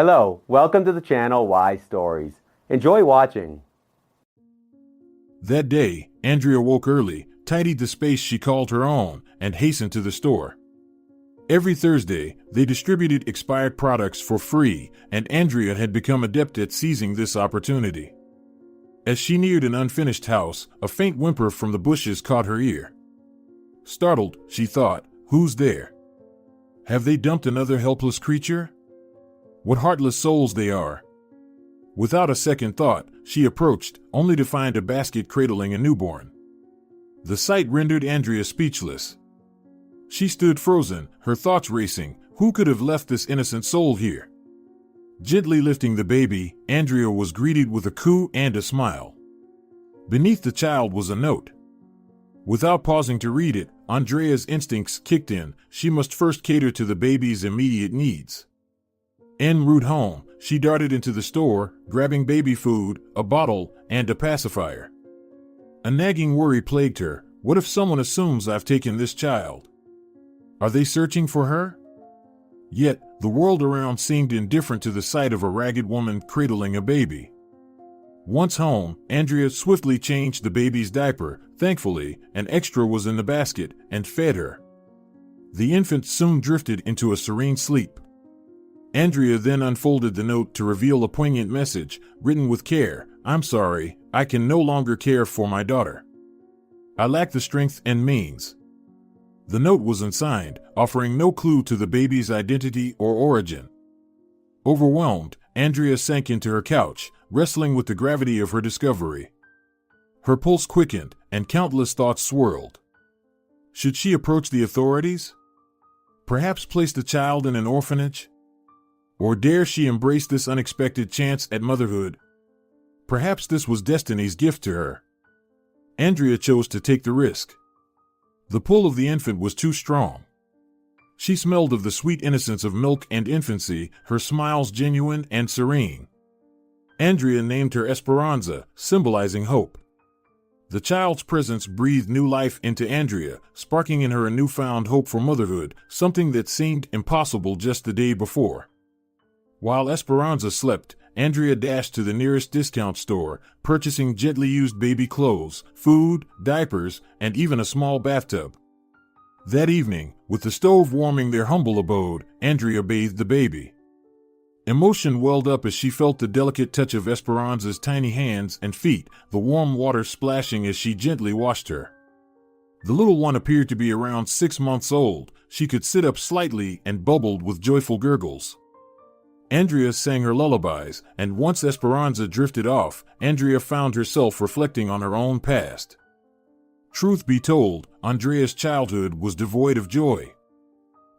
Hello, welcome to the channel Why Stories. Enjoy watching. That day, Andrea woke early, tidied the space she called her own, and hastened to the store. Every Thursday, they distributed expired products for free, and Andrea had become adept at seizing this opportunity. As she neared an unfinished house, a faint whimper from the bushes caught her ear. Startled, she thought, "Who's there? Have they dumped another helpless creature? What heartless souls they are." Without a second thought, she approached, only to find a basket cradling a newborn. The sight rendered Andrea speechless. She stood frozen, her thoughts racing. Who could have left this innocent soul here? Gently lifting the baby, Andrea was greeted with a coo and a smile. Beneath the child was a note. Without pausing to read it, Andrea's instincts kicked in. She must first cater to the baby's immediate needs. En route home, she darted into the store, grabbing baby food, a bottle, and a pacifier. A nagging worry plagued her. What if someone assumes I've taken this child? Are they searching for her? Yet, the world around seemed indifferent to the sight of a ragged woman cradling a baby. Once home, Andrea swiftly changed the baby's diaper. Thankfully, an extra was in the basket, and fed her. The infant soon drifted into a serene sleep. Andrea then unfolded the note to reveal a poignant message, written with care. "I'm sorry, I can no longer care for my daughter. I lack the strength and means." The note was unsigned, offering no clue to the baby's identity or origin. Overwhelmed, Andrea sank into her couch, wrestling with the gravity of her discovery. Her pulse quickened, and countless thoughts swirled. Should she approach the authorities? Perhaps place the child in an orphanage? Or dare she embrace this unexpected chance at motherhood? Perhaps this was destiny's gift to her. Andrea chose to take the risk. The pull of the infant was too strong. She smelled of the sweet innocence of milk and infancy, her smiles genuine and serene. Andrea named her Esperanza, symbolizing hope. The child's presence breathed new life into Andrea, sparking in her a newfound hope for motherhood, something that seemed impossible just the day before. While Esperanza slept, Andrea dashed to the nearest discount store, purchasing gently used baby clothes, food, diapers, and even a small bathtub. That evening, with the stove warming their humble abode, Andrea bathed the baby. Emotion welled up as she felt the delicate touch of Esperanza's tiny hands and feet, the warm water splashing as she gently washed her. The little one appeared to be around 6 months old. She could sit up slightly and bubbled with joyful gurgles. Andrea sang her lullabies, and once Esperanza drifted off, Andrea found herself reflecting on her own past. Truth be told, Andrea's childhood was devoid of joy.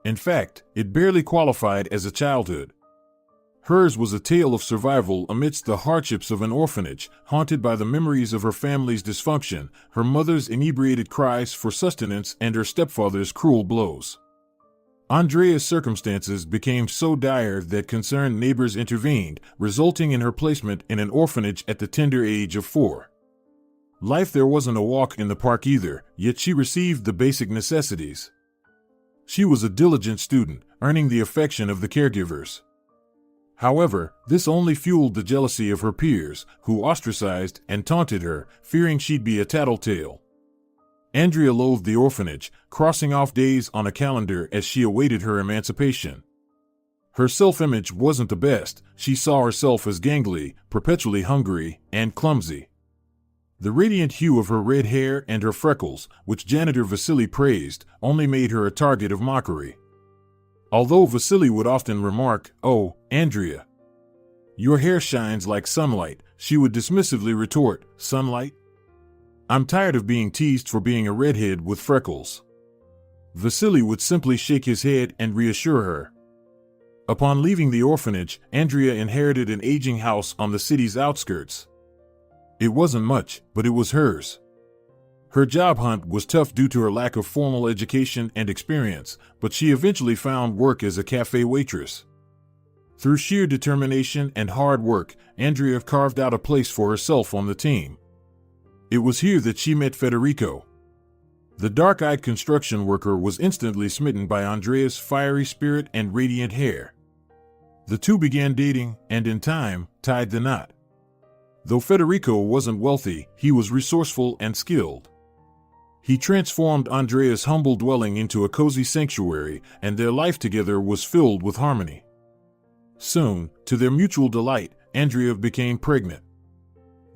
In fact, it barely qualified as a childhood. Hers was a tale of survival amidst the hardships of an orphanage, haunted by the memories of her family's dysfunction, her mother's inebriated cries for sustenance, and her stepfather's cruel blows. Andrea's circumstances became so dire that concerned neighbors intervened, resulting in her placement in an orphanage at the tender age of 4. Life there wasn't a walk in the park either, yet she received the basic necessities. She was a diligent student, earning the affection of the caregivers. However, this only fueled the jealousy of her peers, who ostracized and taunted her, fearing she'd be a tattletale. Andrea loathed the orphanage, crossing off days on a calendar as she awaited her emancipation. Her self-image wasn't the best. She saw herself as gangly, perpetually hungry, and clumsy. The radiant hue of her red hair and her freckles, which janitor Vasily praised, only made her a target of mockery. Although Vasily would often remark, "Oh, Andrea, your hair shines like sunlight," she would dismissively retort, "Sunlight? I'm tired of being teased for being a redhead with freckles." Vasily would simply shake his head and reassure her. Upon leaving the orphanage, Andrea inherited an aging house on the city's outskirts. It wasn't much, but it was hers. Her job hunt was tough due to her lack of formal education and experience, but she eventually found work as a cafe waitress. Through sheer determination and hard work, Andrea carved out a place for herself on the team. It was here that she met Federico. The dark-eyed construction worker was instantly smitten by Andrea's fiery spirit and radiant hair. The two began dating and, in time, tied the knot. Though Federico wasn't wealthy, he was resourceful and skilled. He transformed Andrea's humble dwelling into a cozy sanctuary, and their life together was filled with harmony. Soon, to their mutual delight, Andrea became pregnant.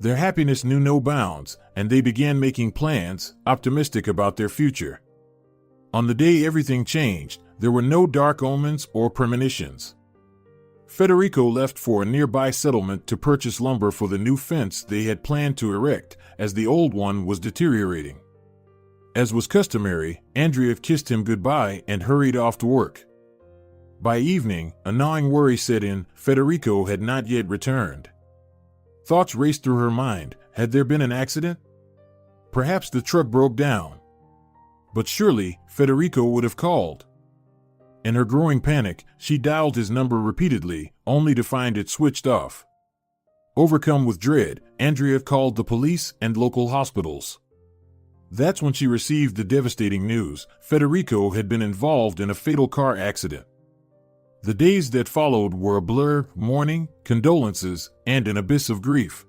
Their happiness knew no bounds, and they began making plans, optimistic about their future. On the day everything changed, there were no dark omens or premonitions. Federico left for a nearby settlement to purchase lumber for the new fence they had planned to erect, as the old one was deteriorating. As was customary, Andrea kissed him goodbye and hurried off to work. By evening, a gnawing worry set in. Federico had not yet returned. Thoughts raced through her mind. Had there been an accident? Perhaps the truck broke down. But surely, Federico would have called. In her growing panic, she dialed his number repeatedly, only to find it switched off. Overcome with dread, Andrea called the police and local hospitals. That's when she received the devastating news. Federico had been involved in a fatal car accident. The days that followed were a blur, mourning, condolences, and an abyss of grief.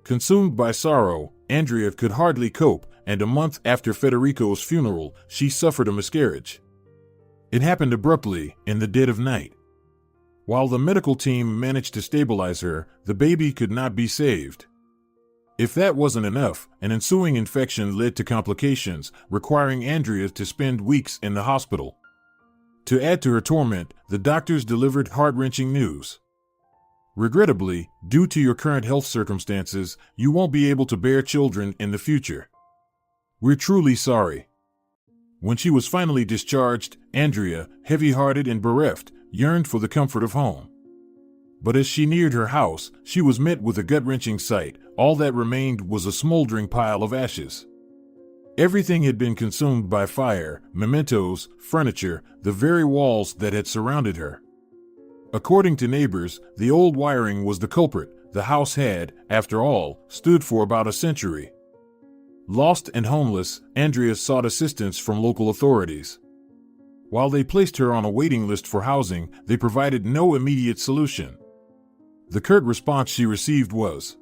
Consumed by sorrow, Andrea could hardly cope, and a month after Federico's funeral, she suffered a miscarriage. It happened abruptly, in the dead of night. While the medical team managed to stabilize her, the baby could not be saved. If that wasn't enough, an ensuing infection led to complications, requiring Andrea to spend weeks in the hospital. To add to her torment, the doctors delivered heart-wrenching news. Regrettably, due to your current health circumstances, you won't be able to bear children in the future. We're truly sorry. When she was finally discharged, Andrea, heavy-hearted and bereft, yearned for the comfort of home. But as she neared her house, she was met with a gut-wrenching sight. All that remained was a smoldering pile of ashes. Everything had been consumed by fire: mementos, furniture, the very walls that had surrounded her. According to neighbors, the old wiring was the culprit. The house had, after all, stood for about a century. Lost and homeless, Andrea sought assistance from local authorities. While they placed her on a waiting list for housing, they provided no immediate solution. The curt response she received was,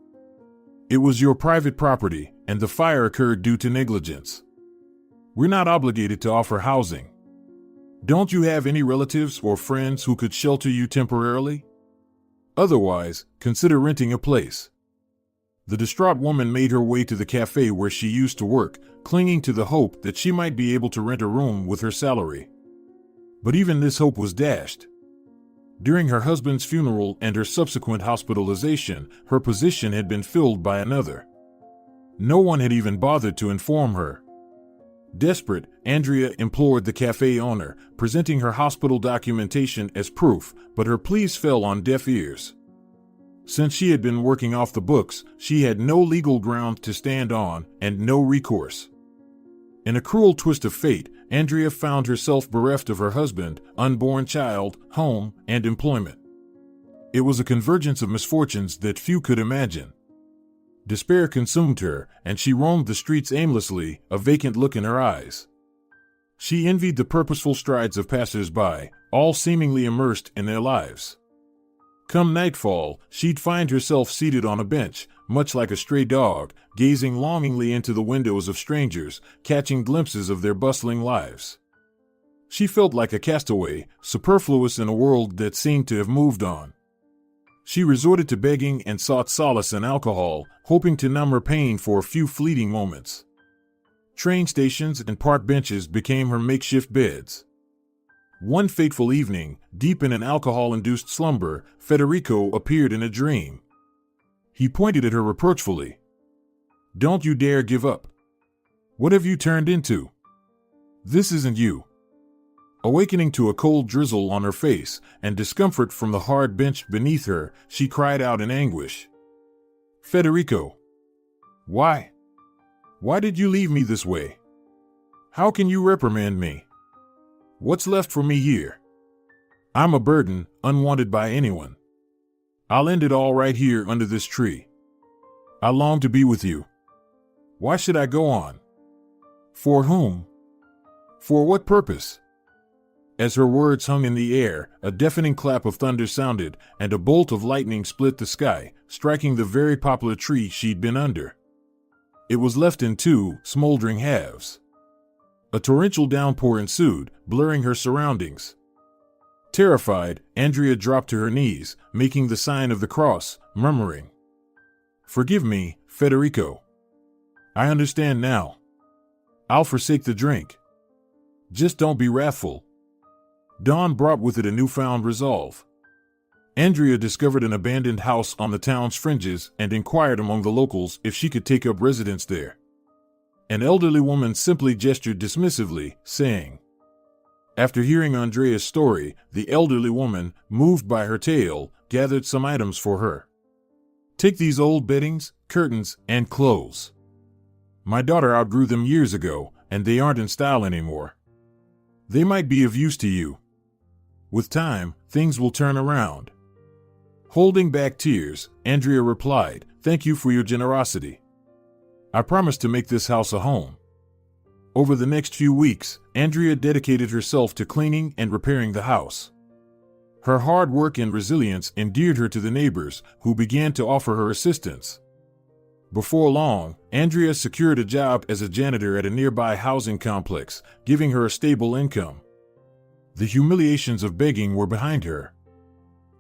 "It was your private property, and the fire occurred due to negligence. We're not obligated to offer housing. Don't you have any relatives or friends who could shelter you temporarily? Otherwise, consider renting a place." The distraught woman made her way to the cafe where she used to work, clinging to the hope that she might be able to rent a room with her salary. But even this hope was dashed. During her husband's funeral and her subsequent hospitalization, her position had been filled by another. No one had even bothered to inform her. Desperate, Andrea implored the cafe owner, presenting her hospital documentation as proof, but her pleas fell on deaf ears. Since she had been working off the books, she had no legal ground to stand on and no recourse. In a cruel twist of fate, Andrea found herself bereft of her husband, unborn child, home, and employment. It was a convergence of misfortunes that few could imagine. Despair consumed her, and she roamed the streets aimlessly, a vacant look in her eyes. She envied the purposeful strides of passers-by, all seemingly immersed in their lives. Come nightfall, she'd find herself seated on a bench, much like a stray dog, gazing longingly into the windows of strangers, catching glimpses of their bustling lives. She felt like a castaway, superfluous in a world that seemed to have moved on. She resorted to begging and sought solace in alcohol, hoping to numb her pain for a few fleeting moments. Train stations and park benches became her makeshift beds. One fateful evening, deep in an alcohol-induced slumber, Federico appeared in a dream. He pointed at her reproachfully. "Don't you dare give up. What have you turned into? This isn't you." Awakening to a cold drizzle on her face and discomfort from the hard bench beneath her, she cried out in anguish. "Federico! Why? Why did you leave me this way? How can you reprimand me? What's left for me here? I'm a burden, unwanted by anyone. I'll end it all right here under this tree. I long to be with you. Why should I go on? For whom? For what purpose?" As her words hung in the air, a deafening clap of thunder sounded, and a bolt of lightning split the sky, striking the very poplar tree she'd been under. It was left in two smoldering halves. A torrential downpour ensued, blurring her surroundings. Terrified, Andrea dropped to her knees, making the sign of the cross, murmuring, "Forgive me, Federico. I understand now. I'll forsake the drink. Just don't be wrathful." Dawn brought with it a newfound resolve. Andrea discovered an abandoned house on the town's fringes and inquired among the locals if she could take up residence there. An elderly woman simply gestured dismissively, saying. After hearing Andrea's story, the elderly woman, moved by her tale, gathered some items for her. "Take these old beddings, curtains, and clothes. My daughter outgrew them years ago, and they aren't in style anymore. They might be of use to you. With time, things will turn around." Holding back tears, Andrea replied, "Thank you for your generosity. I promise to make this house a home." Over the next few weeks, Andrea dedicated herself to cleaning and repairing the house. Her hard work and resilience endeared her to the neighbors, who began to offer her assistance. Before long, Andrea secured a job as a janitor at a nearby housing complex, giving her a stable income. The humiliations of begging were behind her.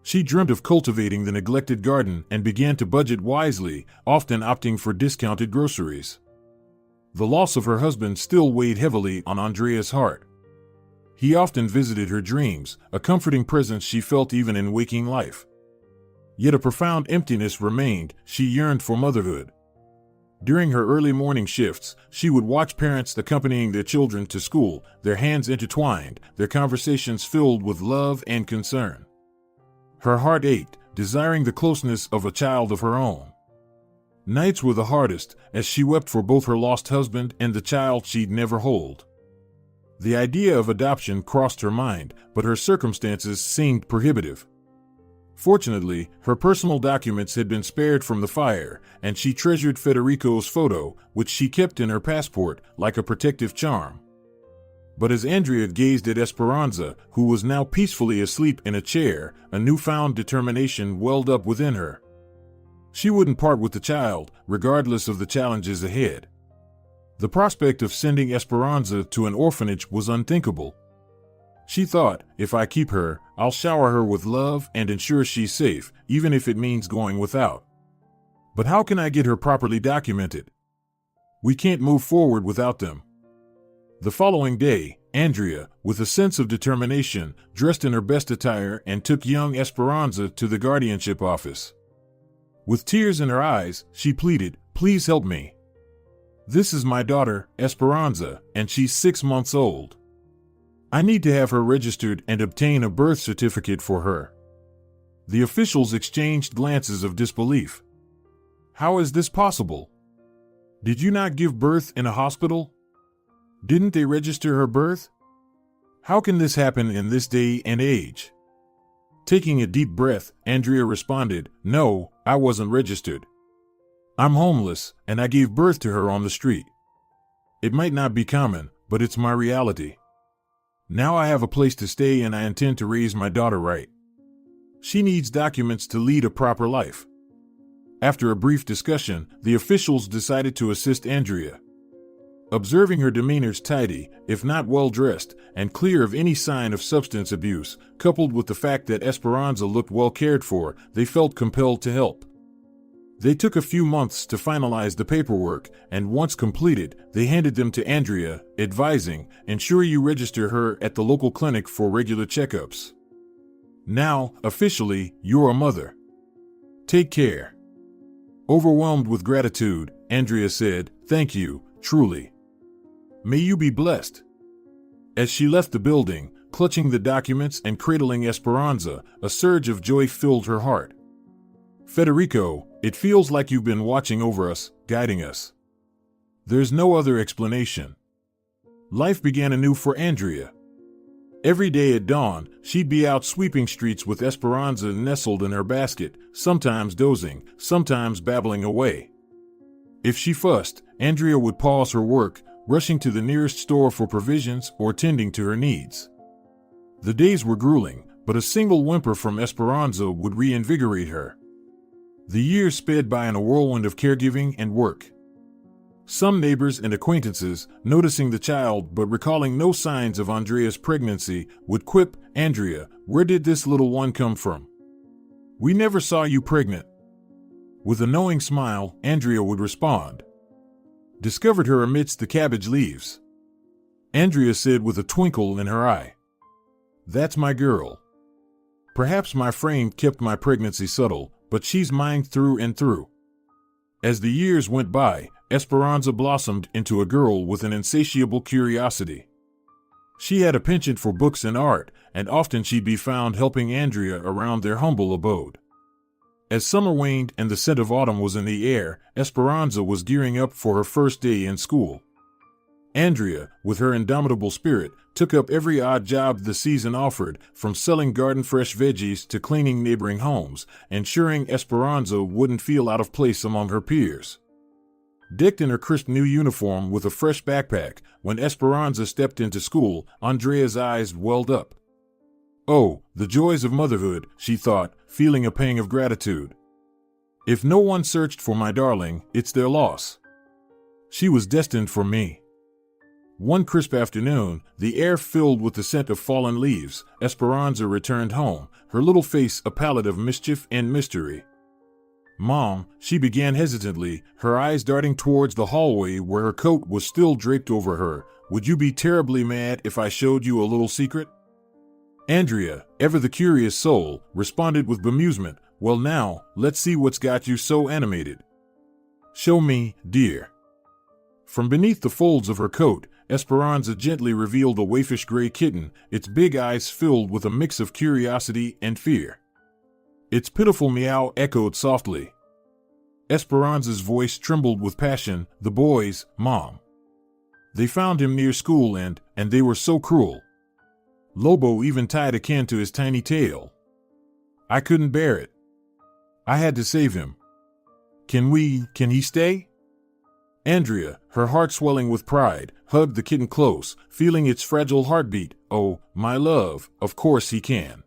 She dreamt of cultivating the neglected garden and began to budget wisely, often opting for discounted groceries. The loss of her husband still weighed heavily on Andrea's heart. He often visited her dreams, a comforting presence she felt even in waking life. Yet a profound emptiness remained. She yearned for motherhood. During her early morning shifts, she would watch parents accompanying their children to school, their hands intertwined, their conversations filled with love and concern. Her heart ached, desiring the closeness of a child of her own. Nights were the hardest, as she wept for both her lost husband and the child she'd never hold. The idea of adoption crossed her mind, but her circumstances seemed prohibitive. Fortunately, her personal documents had been spared from the fire, and she treasured Federico's photo, which she kept in her passport, like a protective charm. But as Andrea gazed at Esperanza, who was now peacefully asleep in a chair, a newfound determination welled up within her. She wouldn't part with the child, regardless of the challenges ahead. The prospect of sending Esperanza to an orphanage was unthinkable. She thought, if I keep her, I'll shower her with love and ensure she's safe, even if it means going without. But how can I get her properly documented? We can't move forward without them. The following day, Andrea, with a sense of determination, dressed in her best attire and took young Esperanza to the guardianship office. With tears in her eyes, she pleaded, "Please help me. This is my daughter, Esperanza, and she's 6 months old. I need to have her registered and obtain a birth certificate for her." The officials exchanged glances of disbelief. "How is this possible? Did you not give birth in a hospital? Didn't they register her birth? How can this happen in this day and age?" Taking a deep breath, Andrea responded, "No, I wasn't registered. I'm homeless, and I gave birth to her on the street. It might not be common, but it's my reality. Now I have a place to stay and I intend to raise my daughter right. She needs documents to lead a proper life." After a brief discussion, the officials decided to assist Andrea. Observing her demeanors tidy, if not well-dressed, and clear of any sign of substance abuse, coupled with the fact that Esperanza looked well cared for, they felt compelled to help. They took a few months to finalize the paperwork, and once completed, they handed them to Andrea, advising, "Ensure you register her at the local clinic for regular checkups. Now, officially, you're a mother. Take care." Overwhelmed with gratitude, Andrea said, "Thank you, truly. May you be blessed." As she left the building, clutching the documents and cradling Esperanza, a surge of joy filled her heart. "Federico, it feels like you've been watching over us, guiding us." There's no other explanation. Life began anew for Andrea. Every day at dawn, she'd be out sweeping streets with Esperanza nestled in her basket, sometimes dozing, sometimes babbling away. If she fussed, Andrea would pause her work, rushing to the nearest store for provisions or tending to her needs. The days were grueling, but a single whimper from Esperanza would reinvigorate her. The years sped by in a whirlwind of caregiving and work. Some neighbors and acquaintances, noticing the child but recalling no signs of Andrea's pregnancy, would quip, "Andrea, where did this little one come from? We never saw you pregnant." With a knowing smile, Andrea would respond, "Discovered her amidst the cabbage leaves." Andrea said with a twinkle in her eye, "That's my girl. Perhaps my frame kept my pregnancy subtle, but she's mine through and through." As the years went by, Esperanza blossomed into a girl with an insatiable curiosity. She had a penchant for books and art, and often she'd be found helping Andrea around their humble abode. As summer waned and the scent of autumn was in the air, Esperanza was gearing up for her first day in school. Andrea, with her indomitable spirit, took up every odd job the season offered, from selling garden-fresh veggies to cleaning neighboring homes, ensuring Esperanza wouldn't feel out of place among her peers. Decked in her crisp new uniform with a fresh backpack, when Esperanza stepped into school, Andrea's eyes welled up. "Oh, the joys of motherhood," she thought, feeling a pang of gratitude. "If no one searched for my darling, it's their loss. She was destined for me." One crisp afternoon, the air filled with the scent of fallen leaves, Esperanza returned home, her little face a palette of mischief and mystery. "Mom," she began hesitantly, her eyes darting towards the hallway where her coat was still draped over her, "would you be terribly mad if I showed you a little secret?" Andrea, ever the curious soul, responded with bemusement, "Well now, let's see what's got you so animated." "Show me, dear." From beneath the folds of her coat, Esperanza gently revealed a waifish gray kitten, its big eyes filled with a mix of curiosity and fear. Its pitiful meow echoed softly. Esperanza's voice trembled with passion, "The boys, Mom. They found him near school and they were so cruel. Lobo even tied a can to his tiny tail. I couldn't bear it. I had to save him. Can he stay?" Andrea, her heart swelling with pride, hugged the kitten close, feeling its fragile heartbeat. "Oh, my love, of course he can.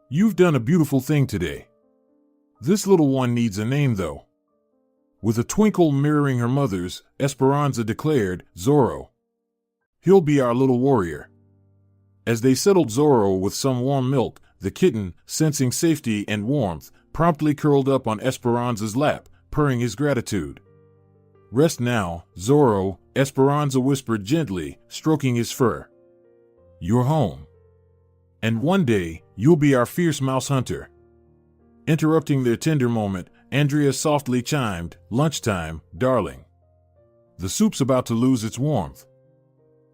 You've done a beautiful thing today. This little one needs a name, though." With a twinkle mirroring her mother's, Esperanza declared, "Zorro. He'll be our little warrior." As they settled Zorro with some warm milk, the kitten, sensing safety and warmth, promptly curled up on Esperanza's lap, purring his gratitude. "Rest now, Zorro," Esperanza whispered gently, stroking his fur. "You're home. And one day, you'll be our fierce mouse hunter." Interrupting their tender moment, Andrea softly chimed, "Lunchtime, darling. The soup's about to lose its warmth."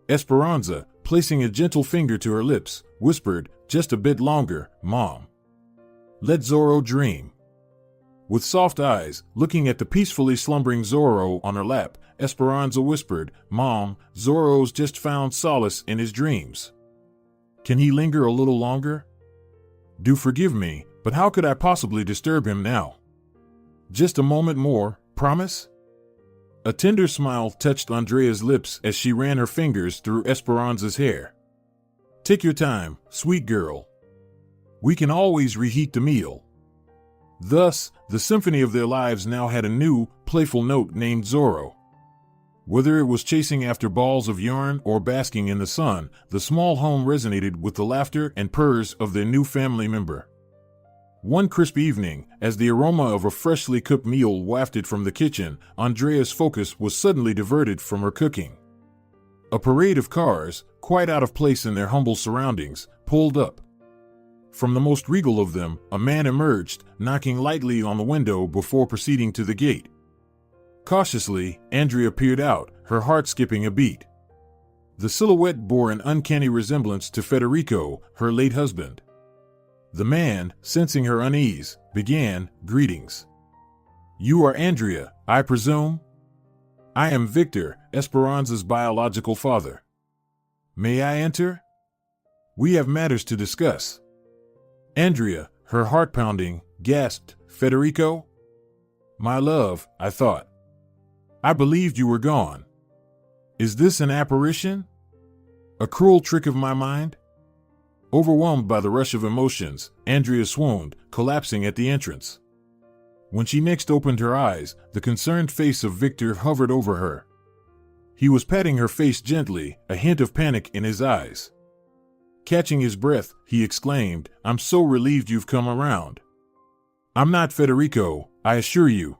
Esperanza, placing a gentle finger to her lips, whispered, "Just a bit longer, Mom. Let Zorro dream." With soft eyes, looking at the peacefully slumbering Zorro on her lap, Esperanza whispered, "Mom, Zorro's just found solace in his dreams. Can he linger a little longer? Do forgive me, but how could I possibly disturb him now? Just a moment more, promise?" A tender smile touched Andrea's lips as she ran her fingers through Esperanza's hair. "Take your time, sweet girl. We can always reheat the meal." Thus, the symphony of their lives now had a new, playful note named Zorro. Whether it was chasing after balls of yarn or basking in the sun, the small home resonated with the laughter and purrs of their new family member. One crisp evening, as the aroma of a freshly cooked meal wafted from the kitchen, Andrea's focus was suddenly diverted from her cooking. A parade of cars, quite out of place in their humble surroundings, pulled up. From the most regal of them, a man emerged, knocking lightly on the window before proceeding to the gate. Cautiously, Andrea peered out, her heart skipping a beat. The silhouette bore an uncanny resemblance to Federico, her late husband. The man, sensing her unease, began, "Greetings. You are Andrea, I presume? I am Victor, Esperanza's biological father. May I enter? We have matters to discuss." Andrea, her heart pounding, gasped, "Federico? My love, I thought. I believed you were gone. Is this an apparition? A cruel trick of my mind?" Overwhelmed by the rush of emotions, Andrea swooned, collapsing at the entrance. When she next opened her eyes, the concerned face of Victor hovered over her. He was patting her face gently, a hint of panic in his eyes. Catching his breath, he exclaimed, "I'm so relieved you've come around. I'm not Federico, I assure you.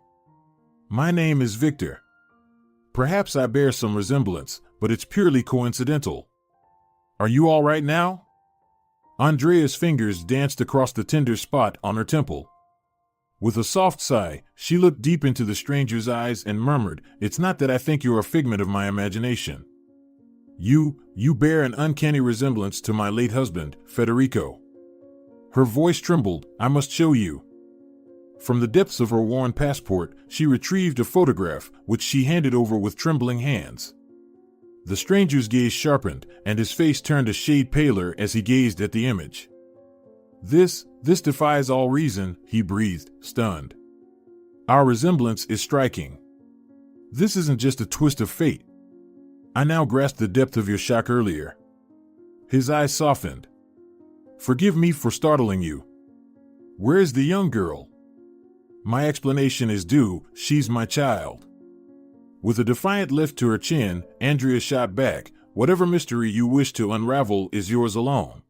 My name is Victor. Perhaps I bear some resemblance, but it's purely coincidental. Are you all right now?" Andrea's fingers danced across the tender spot on her temple. With a soft sigh, she looked deep into the stranger's eyes and murmured, "It's not that I think you're a figment of my imagination. You bear an uncanny resemblance to my late husband, Federico." Her voice trembled. "I must show you." From the depths of her worn passport, she retrieved a photograph, which she handed over with trembling hands. The stranger's gaze sharpened, and his face turned a shade paler as he gazed at the image. This defies all reason," he breathed, stunned. "Our resemblance is striking. This isn't just a twist of fate. I now grasp the depth of your shock earlier." His eyes softened. "Forgive me for startling you. Where is the young girl?" "My explanation is due, she's my child." With a defiant lift to her chin, Andrea shot back, "Whatever mystery you wish to unravel is yours alone.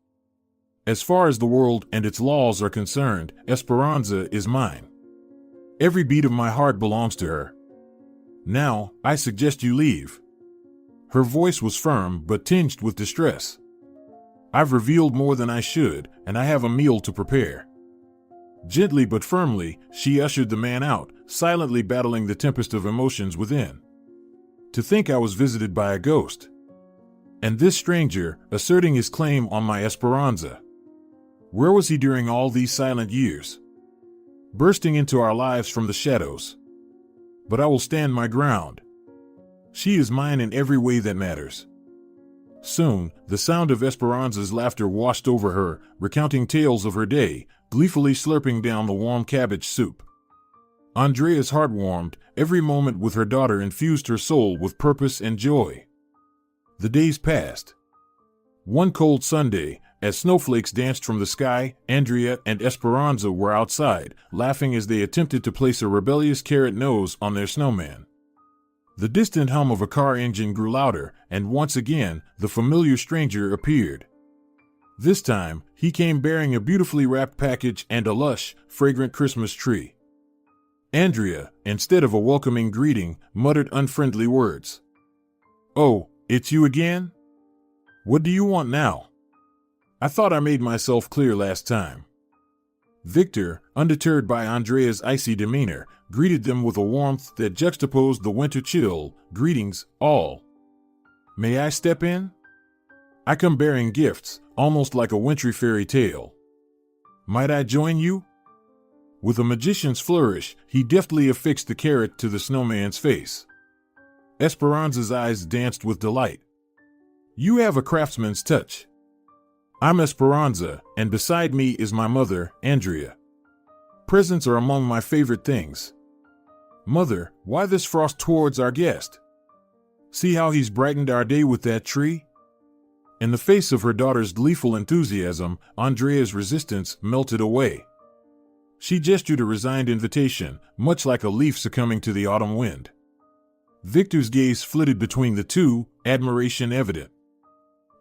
As far as the world and its laws are concerned, Esperanza is mine. Every beat of my heart belongs to her. Now, I suggest you leave." Her voice was firm but tinged with distress. "I've revealed more than I should, and I have a meal to prepare." Gently but firmly, she ushered the man out, silently battling the tempest of emotions within. To think I was visited by a ghost. And this stranger, asserting his claim on my Esperanza. Where was he during all these silent years? Bursting into our lives from the shadows. But I will stand my ground. She is mine in every way that matters. Soon, the sound of Esperanza's laughter washed over her, recounting tales of her day, gleefully slurping down the warm cabbage soup. Andrea's heart warmed, every moment with her daughter infused her soul with purpose and joy. The days passed. One cold Sunday, as snowflakes danced from the sky, Andrea and Esperanza were outside, laughing as they attempted to place a rebellious carrot nose on their snowman. The distant hum of a car engine grew louder, and once again, the familiar stranger appeared. This time, he came bearing a beautifully wrapped package and a lush, fragrant Christmas tree. Andrea, instead of a welcoming greeting, muttered unfriendly words. "Oh, it's you again? What do you want now? I thought I made myself clear last time." Victor, undeterred by Andrea's icy demeanor, greeted them with a warmth that juxtaposed the winter chill. "Greetings, all. May I step in? I come bearing gifts, almost like a wintry fairy tale. Might I join you?" With a magician's flourish, he deftly affixed the carrot to the snowman's face. Esperanza's eyes danced with delight. "You have a craftsman's touch. I'm Esperanza, and beside me is my mother, Andrea. Presents are among my favorite things. Mother, why this frost towards our guest? See how he's brightened our day with that tree?" In the face of her daughter's gleeful enthusiasm, Andrea's resistance melted away. She gestured a resigned invitation, much like a leaf succumbing to the autumn wind. Victor's gaze flitted between the two, admiration evident.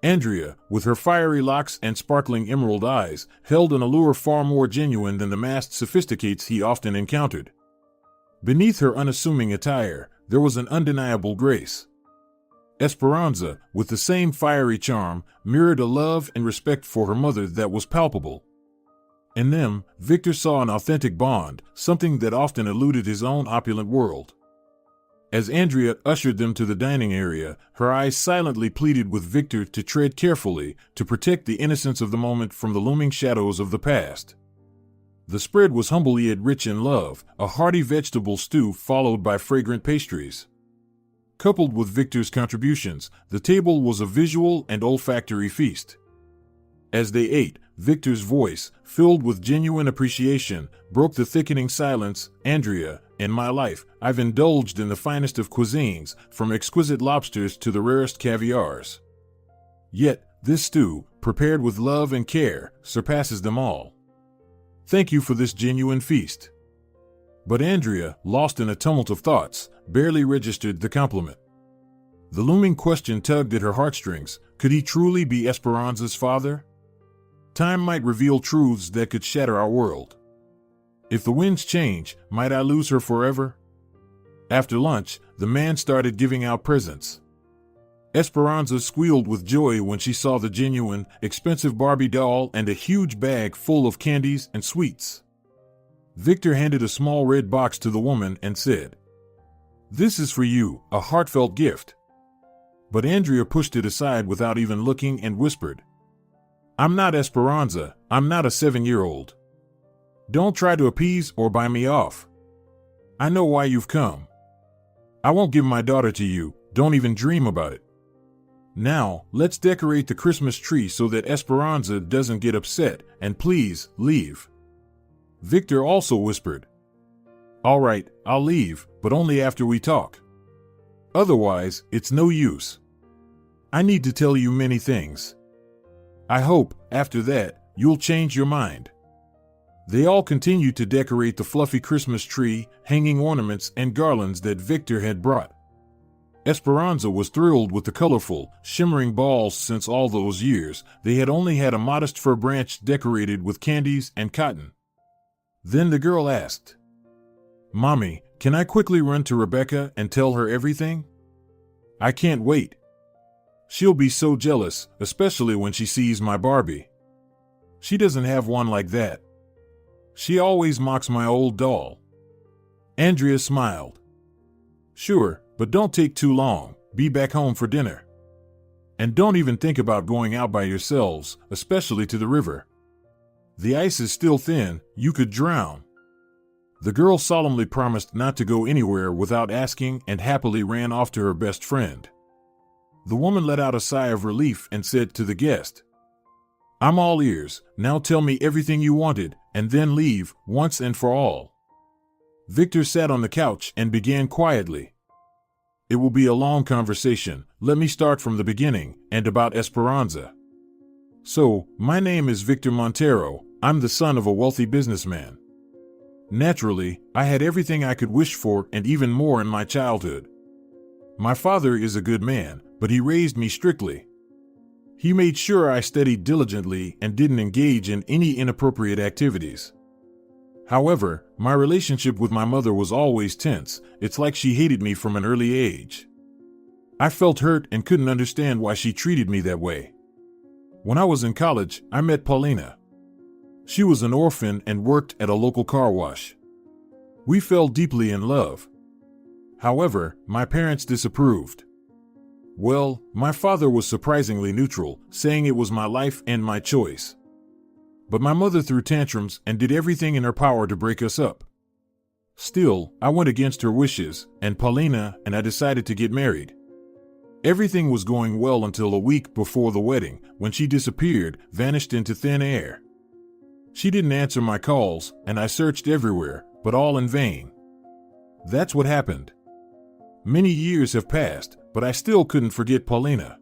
Andrea, with her fiery locks and sparkling emerald eyes, held an allure far more genuine than the masked sophisticates he often encountered. Beneath her unassuming attire, there was an undeniable grace. Esperanza, with the same fiery charm, mirrored a love and respect for her mother that was palpable. In them, Victor saw an authentic bond, something that often eluded his own opulent world. As Andrea ushered them to the dining area, her eyes silently pleaded with Victor to tread carefully, to protect the innocence of the moment from the looming shadows of the past. The spread was humble yet rich in love, a hearty vegetable stew followed by fragrant pastries. Coupled with Victor's contributions, the table was a visual and olfactory feast. As they ate, Victor's voice, filled with genuine appreciation, broke the thickening silence. "Andrea, in my life, I've indulged in the finest of cuisines, from exquisite lobsters to the rarest caviars. Yet, This stew, prepared with love and care, surpasses them all. Thank you for this genuine feast." But Andrea, lost in a tumult of thoughts, barely registered the compliment. The looming question tugged at her heartstrings. Could he truly be Esperanza's father? Time might reveal truths that could shatter our world. If the winds change, might I lose her forever? After lunch, the man started giving out presents. Esperanza squealed with joy when she saw the genuine, expensive Barbie doll and a huge bag full of candies and sweets. Victor handed a small red box to the woman and said, "This is for you, a heartfelt gift." But Andrea pushed it aside without even looking and whispered, "I'm not Esperanza, I'm not a 7-year-old. Don't try to appease or buy me off. I know why you've come. I won't give my daughter to you, don't even dream about it. Now, let's decorate the Christmas tree so that Esperanza doesn't get upset, and please, leave." Victor also whispered, "All right, I'll leave, but only after we talk. Otherwise, it's no use. I need to tell you many things. I hope, after that, you'll change your mind." They all continued to decorate the fluffy Christmas tree, hanging ornaments and garlands that Victor had brought. Esperanza was thrilled with the colorful, shimmering balls. Since all those years, they had only had a modest fir branch decorated with candies and cotton. Then the girl asked, "Mommy, can I quickly run to Rebecca and tell her everything? I can't wait. She'll be so jealous, especially when she sees my Barbie. She doesn't have one like that. She always mocks my old doll." Andrea smiled. "Sure, but don't take too long. Be back home for dinner. And don't even think about going out by yourselves, especially to the river. The ice is still thin, you could drown." The girl solemnly promised not to go anywhere without asking and happily ran off to her best friend. The woman let out a sigh of relief and said to the guest, "I'm all ears, now tell me everything you wanted, and then leave, once and for all." Victor sat on the couch and began quietly. "It will be a long conversation, let me start from the beginning, and about Esperanza. So, my name is Victor Montero, I'm the son of a wealthy businessman. Naturally, I had everything I could wish for and even more in my childhood. My father is a good man, but he raised me strictly. He made sure I studied diligently and didn't engage in any inappropriate activities. However, my relationship with my mother was always tense. It's like she hated me from an early age. I felt hurt and couldn't understand why she treated me that way. When I was in college, I met Paulina. She was an orphan and worked at a local car wash. We fell deeply in love. However, my parents disapproved. Well, my father was surprisingly neutral, saying it was my life and my choice. But my mother threw tantrums and did everything in her power to break us up. Still, I went against her wishes, and Paulina and I decided to get married. Everything was going well until a week before the wedding, when she disappeared, vanished into thin air. She didn't answer my calls, and I searched everywhere, but all in vain. That's what happened. Many years have passed, but I still couldn't forget Paulina.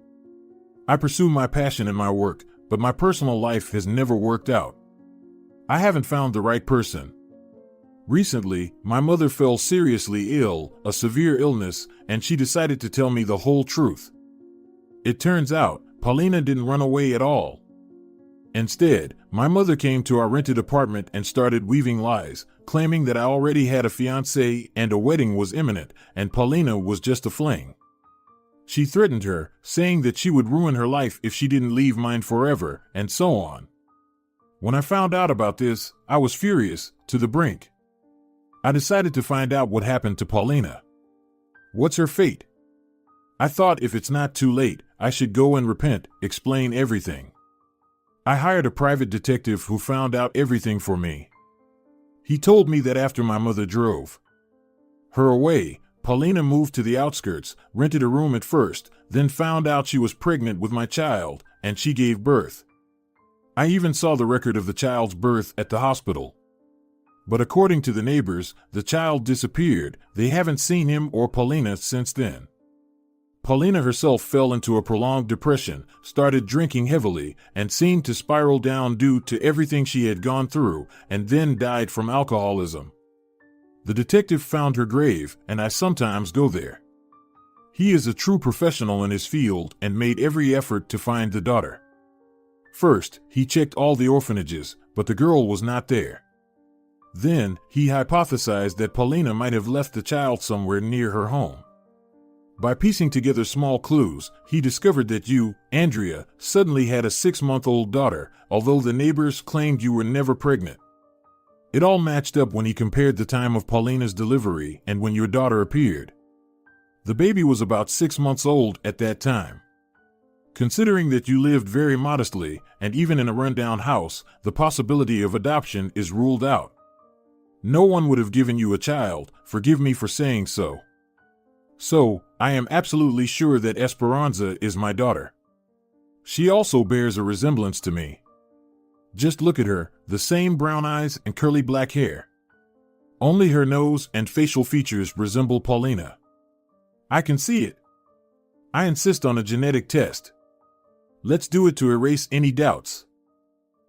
I pursue my passion in my work, but my personal life has never worked out. I haven't found the right person. Recently, my mother fell seriously ill, a severe illness, and she decided to tell me the whole truth. It turns out, Paulina didn't run away at all. Instead, my mother came to our rented apartment and started weaving lies, claiming that I already had a fiancé and a wedding was imminent, and Paulina was just a fling. She threatened her, saying that she would ruin her life if she didn't leave mine forever, and so on. When I found out about this, I was furious, to the brink. I decided to find out what happened to Paulina. What's her fate? I thought if it's not too late, I should go and repent, explain everything. I hired a private detective who found out everything for me. He told me that after my mother drove her away, Paulina moved to the outskirts, rented a room at first, then found out she was pregnant with my child, and she gave birth. I even saw the record of the child's birth at the hospital. But according to the neighbors, the child disappeared. They haven't seen him or Paulina since then. Paulina herself fell into a prolonged depression, started drinking heavily, and seemed to spiral down due to everything she had gone through, and then died from alcoholism. The detective found her grave, and I sometimes go there. He is a true professional in his field and made every effort to find the daughter. First, he checked all the orphanages, but the girl was not there. Then, he hypothesized that Paulina might have left the child somewhere near her home. By piecing together small clues, he discovered that you, Andrea, suddenly had a 6-month-old daughter, although the neighbors claimed you were never pregnant. It all matched up when he compared the time of Paulina's delivery and when your daughter appeared. The baby was about 6 months old at that time. Considering that you lived very modestly, and even in a rundown house, the possibility of adoption is ruled out. No one would have given you a child, forgive me for saying so. So, I am absolutely sure that Esperanza is my daughter. She also bears a resemblance to me. Just look at her, the same brown eyes and curly black hair. Only her nose and facial features resemble Paulina. I can see it. I insist on a genetic test. Let's do it to erase any doubts.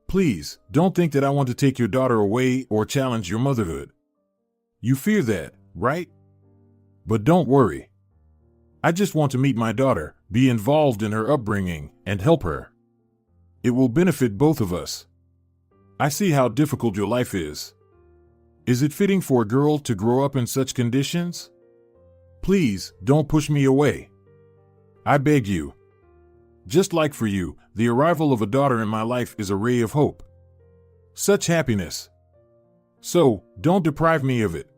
Please, don't think that I want to take your daughter away or challenge your motherhood. You fear that, right? But don't worry. I just want to meet my daughter, be involved in her upbringing, and help her. It will benefit both of us. I see how difficult your life is. Is it fitting for a girl to grow up in such conditions? Please, don't push me away. I beg you. Just like for you, the arrival of a daughter in my life is a ray of hope. Such happiness. So, don't deprive me of it.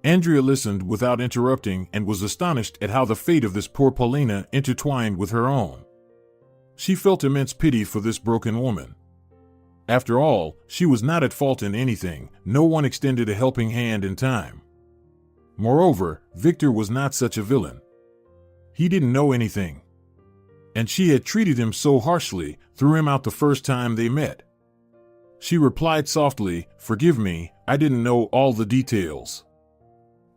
Andrea listened without interrupting and was astonished at how the fate of this poor Paulina intertwined with her own. She felt immense pity for this broken woman. After all, she was not at fault in anything, no one extended a helping hand in time. Moreover, Victor was not such a villain. He didn't know anything. And she had treated him so harshly, threw him out the first time they met. She replied softly, "Forgive me, I didn't know all the details."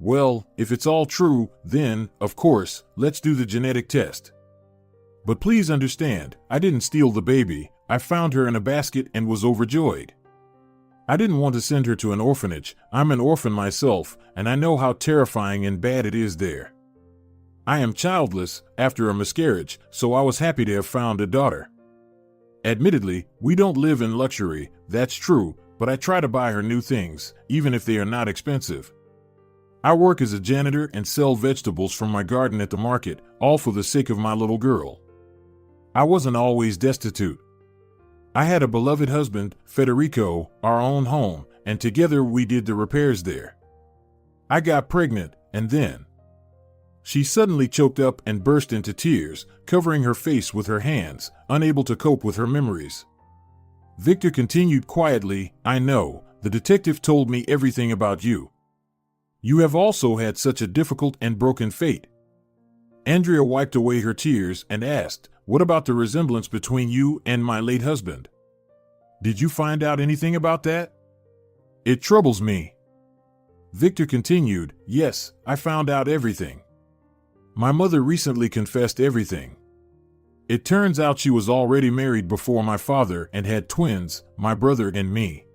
Well, if it's all true, then, of course, let's do the genetic test. But please understand, I didn't steal the baby, I found her in a basket and was overjoyed. I didn't want to send her to an orphanage, I'm an orphan myself, and I know how terrifying and bad it is there. I am childless, after a miscarriage, so I was happy to have found a daughter. Admittedly, we don't live in luxury, that's true, but I try to buy her new things, even if they are not expensive. I work as a janitor and sell vegetables from my garden at the market, all for the sake of my little girl. I wasn't always destitute. I had a beloved husband, Federico, our own home, and together we did the repairs there. I got pregnant, and then... She suddenly choked up and burst into tears, covering her face with her hands, unable to cope with her memories. Victor continued quietly, "I know, the detective told me everything about you. You have also had such a difficult and broken fate." Andrea wiped away her tears and asked, "What about the resemblance between you and my late husband? Did you find out anything about that?" "It troubles me." Victor continued, "Yes, I found out everything. My mother recently confessed everything. It turns out she was already married before my father and had twins, my brother and me.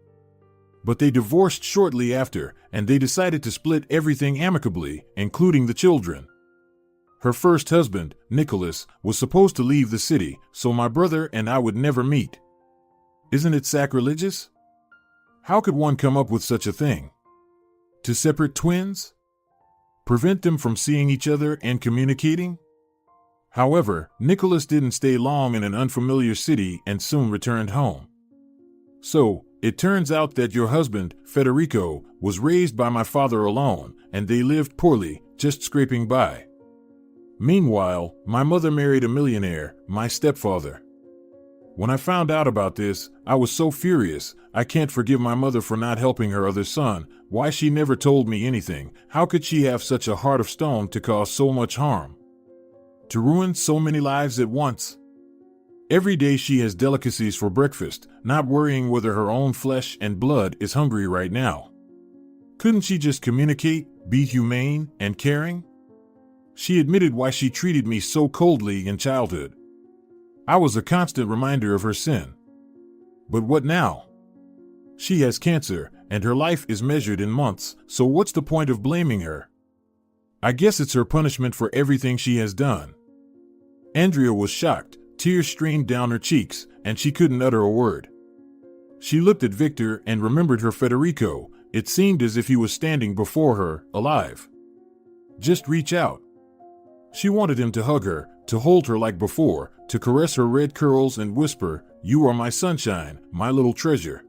But they divorced shortly after, and they decided to split everything amicably, including the children. Her first husband, Nicholas, was supposed to leave the city, so my brother and I would never meet. Isn't it sacrilegious? How could one come up with such a thing? To separate twins? Prevent them from seeing each other and communicating? However, Nicholas didn't stay long in an unfamiliar city and soon returned home. So, it turns out that your husband, Federico, was raised by my father alone, and they lived poorly, just scraping by. Meanwhile, my mother married a millionaire, my stepfather. When I found out about this, I was so furious. I can't forgive my mother for not helping her other son. Why she never told me anything? How could she have such a heart of stone to cause so much harm? To ruin so many lives at once? Every day she has delicacies for breakfast, not worrying whether her own flesh and blood is hungry right now. Couldn't she just communicate, be humane and caring? She admitted why she treated me so coldly in childhood. I was a constant reminder of her sin. But what now? She has cancer, and her life is measured in months, so what's the point of blaming her? I guess it's her punishment for everything she has done. Andrea was shocked, tears streamed down her cheeks, and she couldn't utter a word. She looked at Victor and remembered her Federico. It seemed as if he was standing before her, alive. Just reach out. She wanted him to hug her, to hold her like before, to caress her red curls and whisper, "You are my sunshine, my little treasure."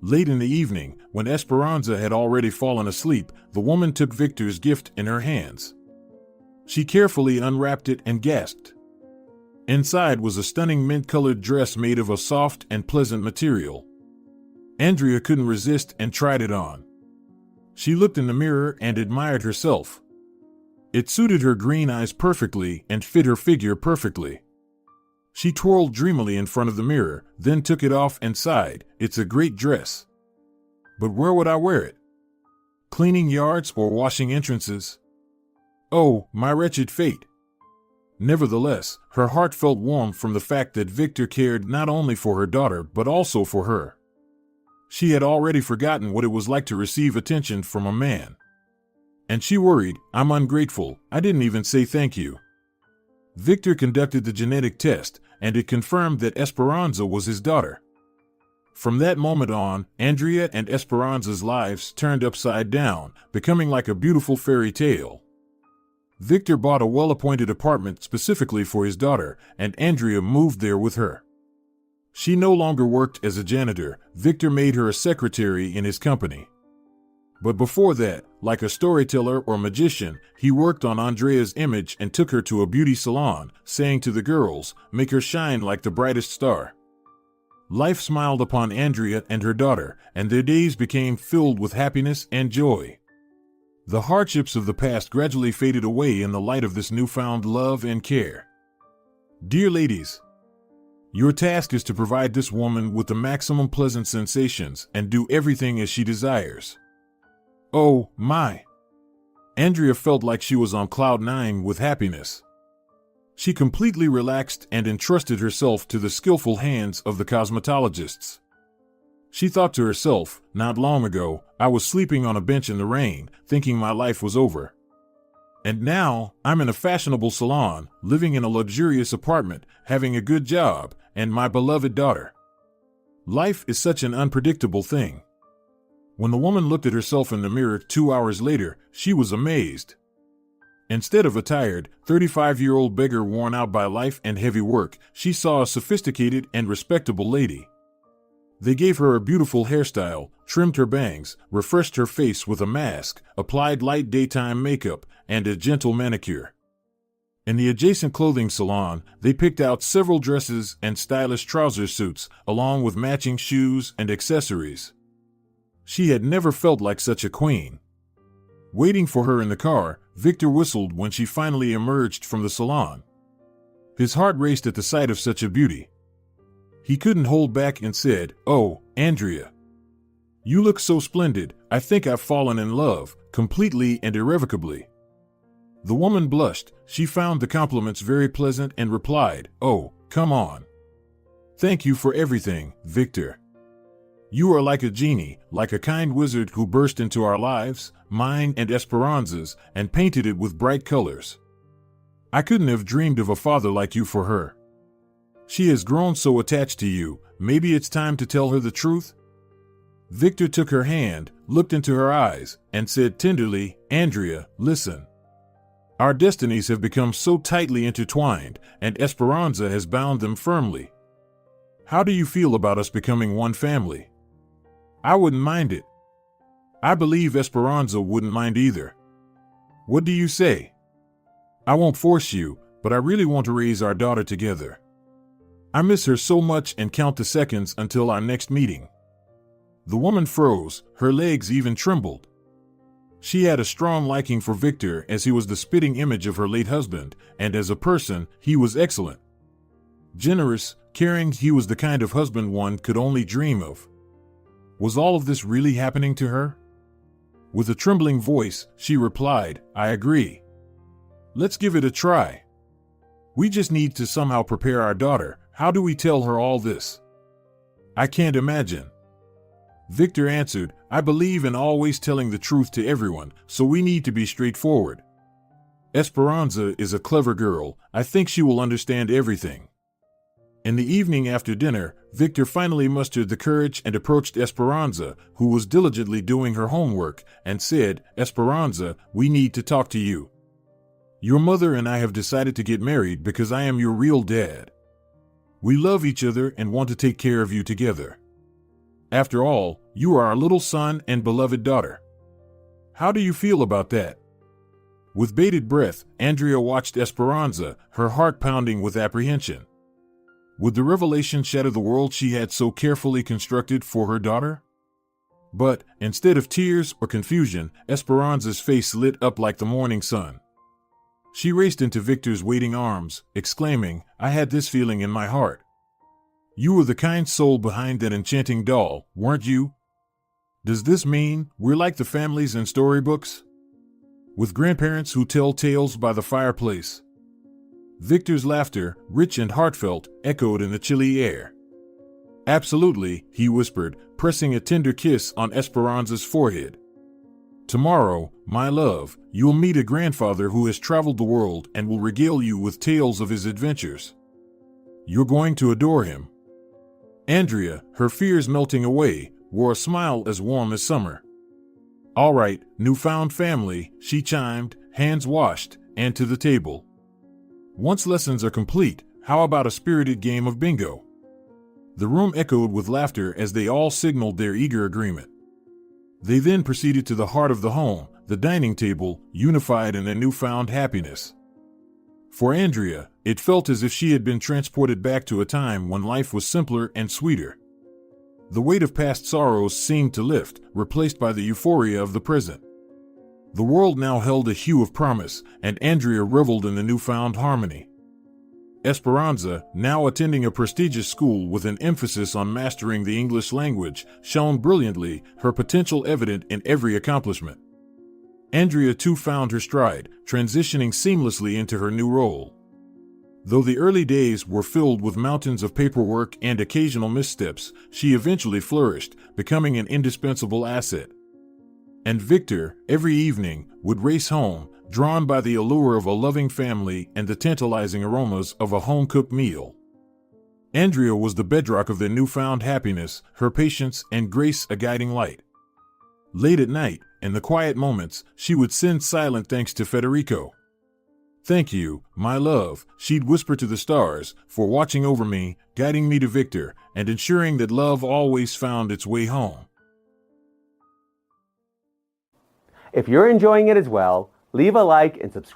Late in the evening, when Esperanza had already fallen asleep, the woman took Victor's gift in her hands. She carefully unwrapped it and gasped. Inside was a stunning mint-colored dress made of a soft and pleasant material. Andrea couldn't resist and tried it on. She looked in the mirror and admired herself. It suited her green eyes perfectly and fit her figure perfectly. She twirled dreamily in front of the mirror, then took it off and sighed, "It's a great dress. But where would I wear it? Cleaning yards or washing entrances? Oh, my wretched fate." Nevertheless, her heart felt warm from the fact that Victor cared not only for her daughter but also for her. She had already forgotten what it was like to receive attention from a man. And she worried, "I'm ungrateful, I didn't even say thank you." Victor conducted the genetic test, and it confirmed that Esperanza was his daughter. From that moment on, Andrea and Esperanza's lives turned upside down, becoming like a beautiful fairy tale. Victor bought a well-appointed apartment specifically for his daughter, and Andrea moved there with her. She no longer worked as a janitor. Victor made her a secretary in his company. But before that, like a storyteller or magician, he worked on Andrea's image and took her to a beauty salon, saying to the girls, "Make her shine like the brightest star." Life smiled upon Andrea and her daughter, and their days became filled with happiness and joy. The hardships of the past gradually faded away in the light of this newfound love and care. Dear ladies, your task is to provide this woman with the maximum pleasant sensations and do everything as she desires. Oh, my! Andrea felt like she was on cloud nine with happiness. She completely relaxed and entrusted herself to the skillful hands of the cosmetologists. She thought to herself, "Not long ago, I was sleeping on a bench in the rain, thinking my life was over. And now, I'm in a fashionable salon, living in a luxurious apartment, having a good job, and my beloved daughter." Life is such an unpredictable thing. When the woman looked at herself in the mirror 2 hours later, she was amazed. Instead of a tired, 35-year-old beggar worn out by life and heavy work, she saw a sophisticated and respectable lady. They gave her a beautiful hairstyle, trimmed her bangs, refreshed her face with a mask, applied light daytime makeup, and a gentle manicure. In the adjacent clothing salon, they picked out several dresses and stylish trouser suits, along with matching shoes and accessories. She had never felt like such a queen. Waiting for her in the car, Victor whistled when she finally emerged from the salon. His heart raced at the sight of such a beauty. He couldn't hold back and said, "Oh, Andrea, you look so splendid. I think I've fallen in love, completely and irrevocably." The woman blushed. She found the compliments very pleasant and replied, "Oh, come on. Thank you for everything, Victor. You are like a genie, like a kind wizard who burst into our lives, mine and Esperanza's, and painted it with bright colors. I couldn't have dreamed of a father like you for her. She has grown so attached to you, maybe it's time to tell her the truth?" Victor took her hand, looked into her eyes, and said tenderly, "Andrea, listen. Our destinies have become so tightly intertwined, and Esperanza has bound them firmly. How do you feel about us becoming one family? I wouldn't mind it. I believe Esperanza wouldn't mind either. What do you say? I won't force you, but I really want to raise our daughter together. I miss her so much and count the seconds until our next meeting." The woman froze, her legs even trembled. She had a strong liking for Victor as he was the spitting image of her late husband, and as a person, he was excellent. Generous, caring, he was the kind of husband one could only dream of. Was all of this really happening to her? With a trembling voice, she replied, "I agree. Let's give it a try. We just need to somehow prepare our daughter. How do we tell her all this? I can't imagine. Victor answered, I believe in always telling the truth to everyone, so we need to be straightforward. Esperanza is a clever girl. I think she will understand everything. In the evening after dinner, Victor finally mustered the courage and approached Esperanza, who was diligently doing her homework, and said, Esperanza, we need to talk to you. Your mother and I have decided to get married because I am your real dad. We love each other and want to take care of you together. After all, you are our little son and beloved daughter. How do you feel about that? With bated breath, Andrea watched Esperanza, her heart pounding with apprehension. Would the revelation shatter the world she had so carefully constructed for her daughter? But, instead of tears or confusion, Esperanza's face lit up like the morning sun. She raced into Victor's waiting arms, exclaiming, I had this feeling in my heart. You were the kind soul behind that enchanting doll, weren't you? Does this mean we're like the families in storybooks? With grandparents who tell tales by the fireplace? Victor's laughter, rich and heartfelt, echoed in the chilly air. Absolutely, he whispered, pressing a tender kiss on Esperanza's forehead. Tomorrow, my love, you'll meet a grandfather who has traveled the world and will regale you with tales of his adventures. You're going to adore him. Andrea, her fears melting away, wore a smile as warm as summer. All right, newfound family, she chimed, hands washed, and to the table. Once lessons are complete, how about a spirited game of bingo? The room echoed with laughter as they all signaled their eager agreement. They then proceeded to the heart of the home, the dining table, unified in their newfound happiness. For Andrea, it felt as if she had been transported back to a time when life was simpler and sweeter. The weight of past sorrows seemed to lift, replaced by the euphoria of the present. The world now held a hue of promise, and Andrea reveled in the newfound harmony. Esperanza, now attending a prestigious school with an emphasis on mastering the English language, shone brilliantly, her potential evident in every accomplishment. Andrea too found her stride, transitioning seamlessly into her new role. Though the early days were filled with mountains of paperwork and occasional missteps, she eventually flourished, becoming an indispensable asset. And Victor, every evening, would race home, drawn by the allure of a loving family and the tantalizing aromas of a home-cooked meal. Andrea was the bedrock of their newfound happiness, her patience and grace a guiding light. Late at night, in the quiet moments, she would send silent thanks to Federico. Thank you, my love, she'd whisper to the stars, for watching over me, guiding me to Victor, and ensuring that love always found its way home. If you're enjoying it as well, leave a like and subscribe.